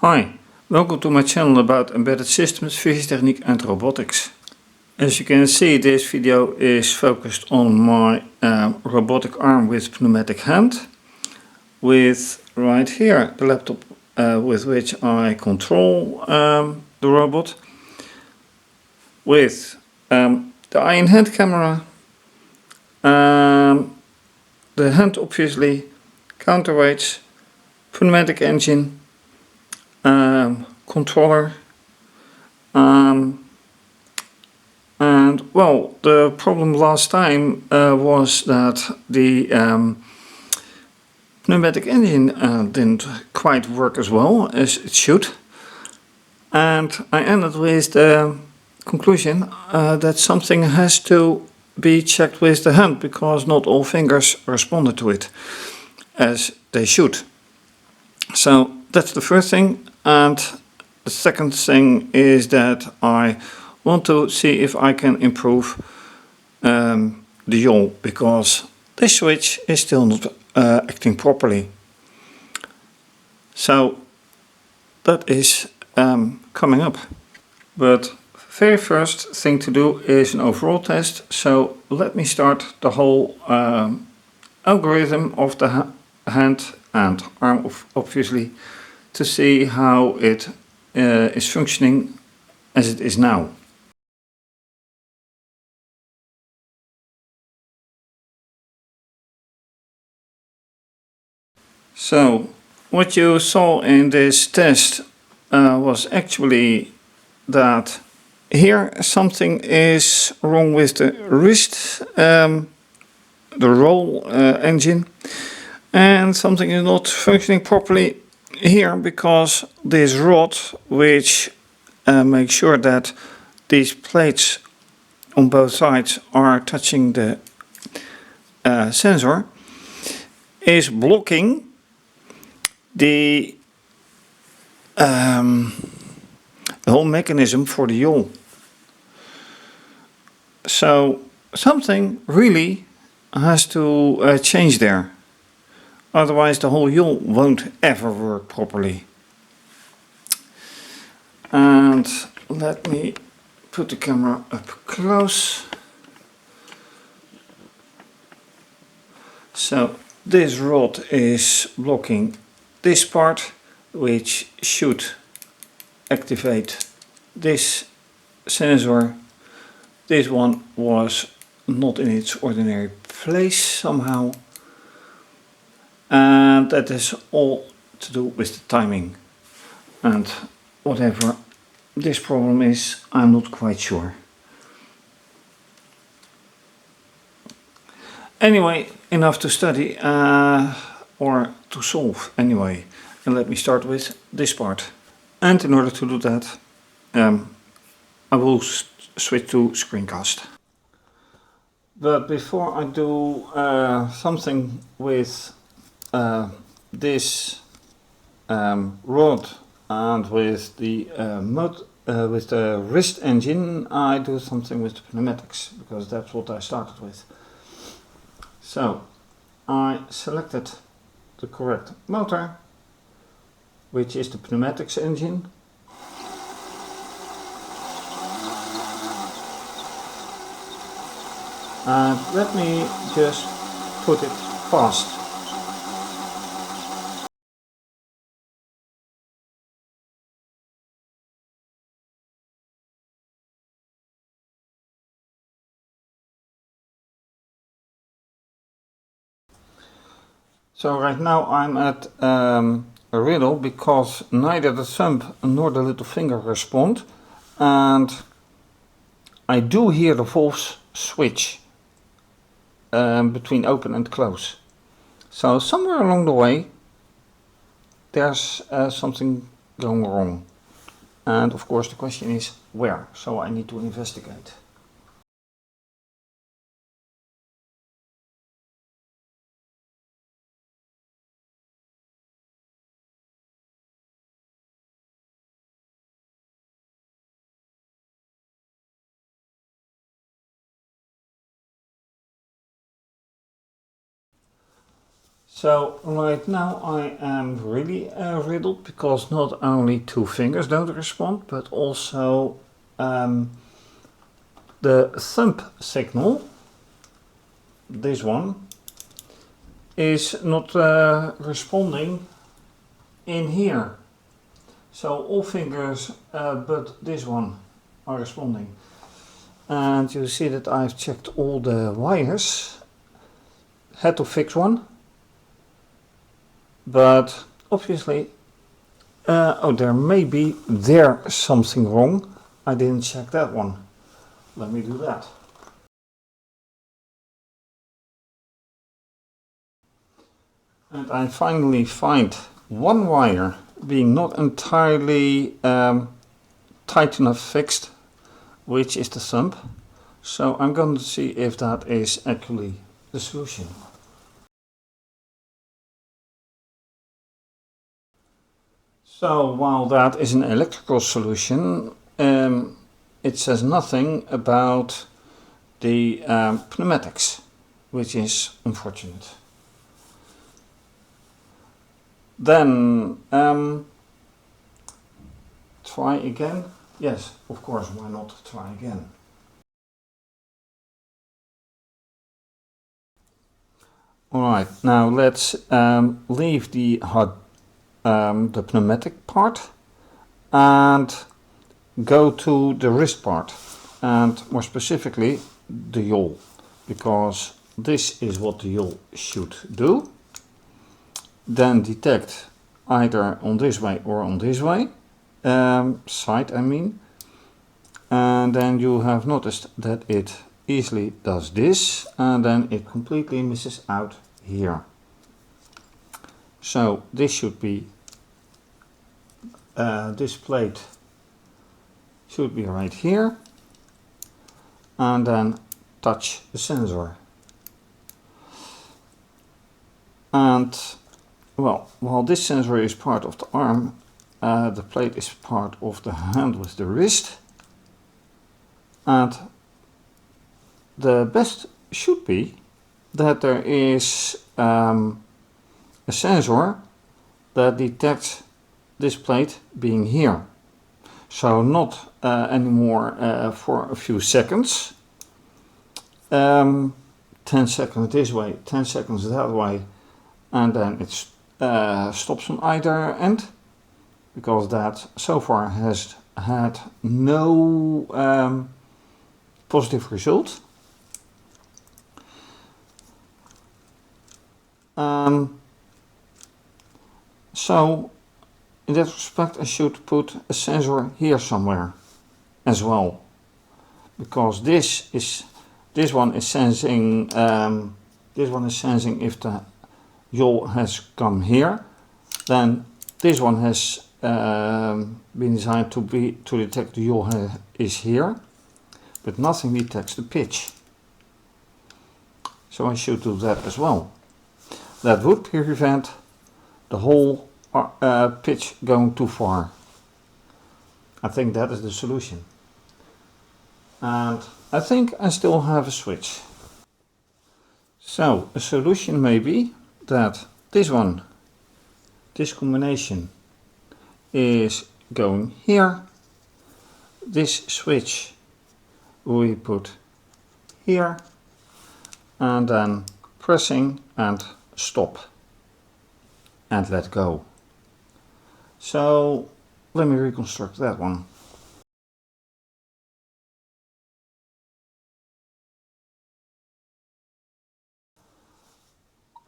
Hi, welcome to my channel about embedded systems, fischertechnik and robotics. As you can see, this video is focused on my robotic arm with pneumatic hand, with right here the laptop with which I control the robot, with the eye in hand camera, the hand obviously, counterweights, pneumatic engine, controller, and well, the problem last time was that the pneumatic engine didn't quite work as well as it should, and I ended with the conclusion that something has to be checked with the hand, because not all fingers responded to it as they should. So that's the first thing, and the second thing is that I want to see if I can improve the yaw, because this switch is still not acting properly. So that is coming up. But very first thing to do is an overall test. So let me start the whole algorithm of the hand and arm, obviously, to see how it is functioning as it is now. So what you saw in this test was actually that here something is wrong with the wrist, the roll engine, and something is not functioning properly here, because this rod, which makes sure that these plates on both sides are touching the sensor, is blocking the whole mechanism for the yaw. So something really has to change there, otherwise the whole yaw won't ever work properly. And let me put the camera up close. So this rod is blocking this part, which should activate this sensor. This one was not in its ordinary place somehow, and that is all to do with the timing. And whatever this problem is, I'm not quite sure. Anyway, enough to study or to solve anyway. And let me start with this part. And in order to do that, I will switch to screencast. But before I do something with this rod and with the wrist engine, I do something with the pneumatics, because that's what I started with. So I selected the correct motor, which is the pneumatics engine. And let me just put it fast. So right now I'm at a riddle, because neither the thumb nor the little finger respond, and I do hear the valves switch between open and close. So somewhere along the way there's something going wrong, and of course the question is where, so I need to investigate. So right now I am really riddled because not only two fingers don't respond, but also the thumb signal, this one, is not responding in here. So all fingers but this one are responding. And you see that I've checked all the wires. Had to fix one. But obviously, oh, there may be something wrong. I didn't check that one. Let me do that. And I finally find one wire being not entirely tight enough fixed, which is the thumb. So I'm going to see if that is actually the solution. So while that is an electrical solution, it says nothing about the pneumatics, which is unfortunate. Then try again. Yes, of course, why not try again? Alright, now let's leave the pneumatic part and go to the wrist part, and more specifically the yawl, because this is what the yawl should do. Then detect either on this way or on this way, side I mean, and then you have noticed that it easily does this, and then it completely misses out here. So this should be, this plate should be right here, and then touch the sensor. And well, while this sensor is part of the arm, the plate is part of the hand with the wrist, and the best should be that there is a sensor that detects this plate being here. So not anymore for a few seconds, 10 seconds this way, 10 seconds that way, and then it stops on either end, because that so far has had no positive result. So in that respect I should put a sensor here somewhere as well, because this one is sensing if the yawl has come here. Then this one has been designed to detect the yawl is here, but nothing detects the pitch. So I should do that as well. That would prevent the whole pitch going too far. I think that is the solution. And I think I still have a switch. So a solution may be that this combination is going here. This switch we put here, and then pressing and stop and let go. So let me reconstruct that one.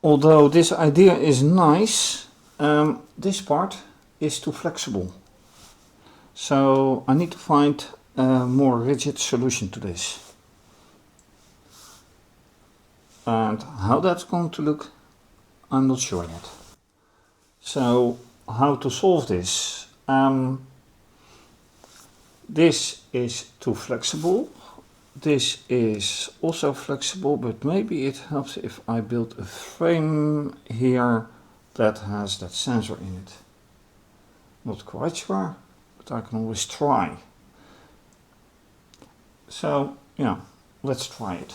Although this idea is nice, this part is too flexible. So I need to find a more rigid solution to this. And how that's going to look, I'm not sure yet. So how to solve this? This is too flexible. This is also flexible, but maybe it helps if I build a frame here that has that sensor in it. Not quite sure, but I can always try. So yeah, let's try it.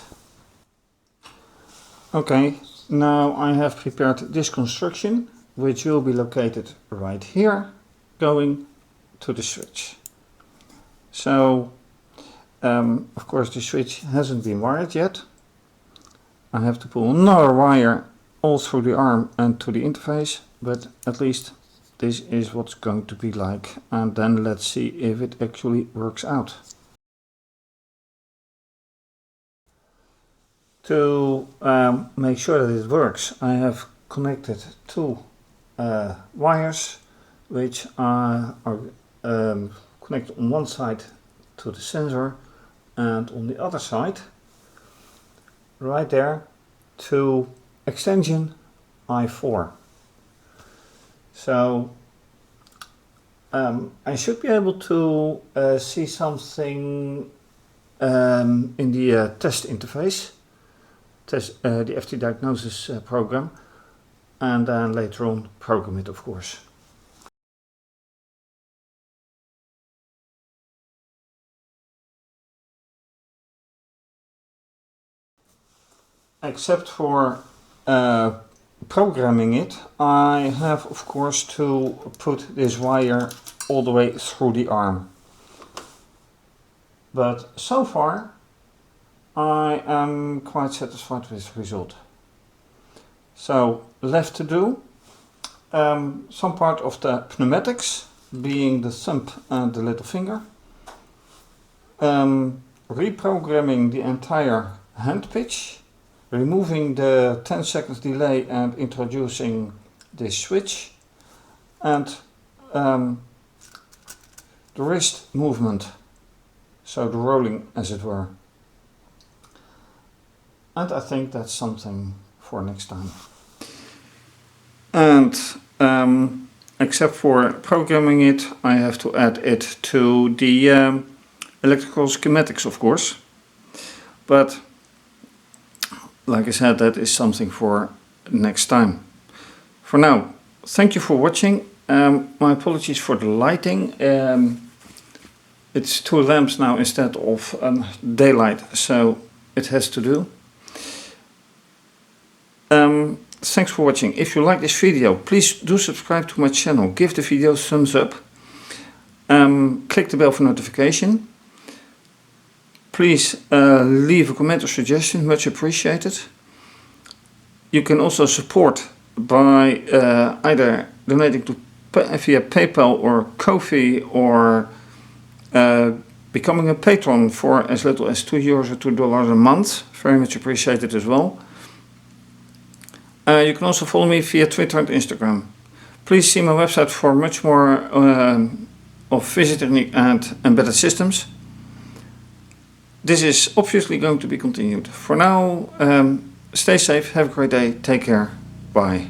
Okay, Now I have prepared this construction, which will be located right here, going to the switch. So, of course the switch hasn't been wired yet. I have to pull another wire all through the arm and to the interface, but at least this is what's going to be like. And then let's see if it actually works out. To make sure that it works, I have connected two wires which are connected on one side to the sensor and on the other side, right there, to extension I4. So I should be able to see something in the test interface, the FT diagnosis program, and then later on program it, of course. Except for programming it, I have of course to put this wire all the way through the arm. But so far I am quite satisfied with the result. So left to do some part of the pneumatics, being the thumb and the little finger. Reprogramming the entire hand pitch, removing the 10 seconds delay and introducing this switch, and the wrist movement, so the rolling as it were. And I think that's something for next time. And except for programming it, I have to add it to the electrical schematics, of course. But like I said, that is something for next time. For now, thank you for watching. My apologies for the lighting. It's two lamps now instead of daylight, so it has to do. Thanks for watching. If you like this video, please do subscribe to my channel. Give the video a thumbs up. Click the bell for notification. Please leave a comment or suggestion, much appreciated. You can also support by either donating to via PayPal or Ko-fi, or becoming a patron for as little as €2 or $2 a month. Very much appreciated as well. You can also follow me via Twitter and Instagram. Please see my website for much more of fischertechnik and embedded systems. This is obviously going to be continued. For now, stay safe, have a great day, take care, bye.